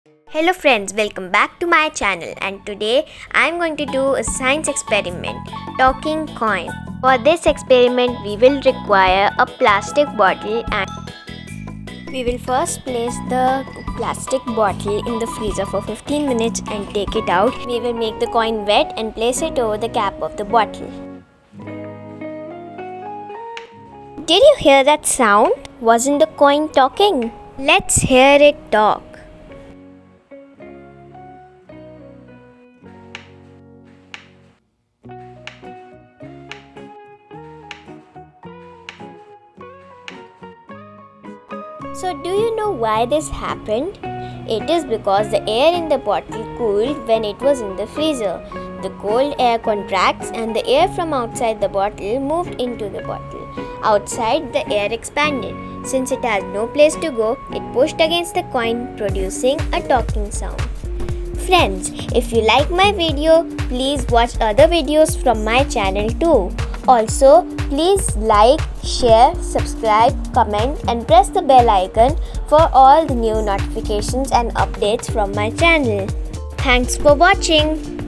Hello friends, welcome back to my channel, and today I am going to do a science experiment, talking coin. For this experiment we will require a plastic bottle, and we will first place the plastic bottle in the freezer for 15 minutes and take it out. We will make the coin wet and place it over the cap of the bottle. Did you hear that sound? Wasn't the coin talking? Let's hear it talk. So, do you know why this happened? It is because the air in the bottle cooled when it was in the freezer. The cold air contracts and the air from outside the bottle moved into the bottle. Outside, the air expanded. Since it has no place to go, it pushed against the coin, producing a talking sound. Friends, if you like my video, please watch other videos from my channel too. Also, please like, share, subscribe, comment and press the bell icon for all the new notifications and updates from my channel. Thanks for watching.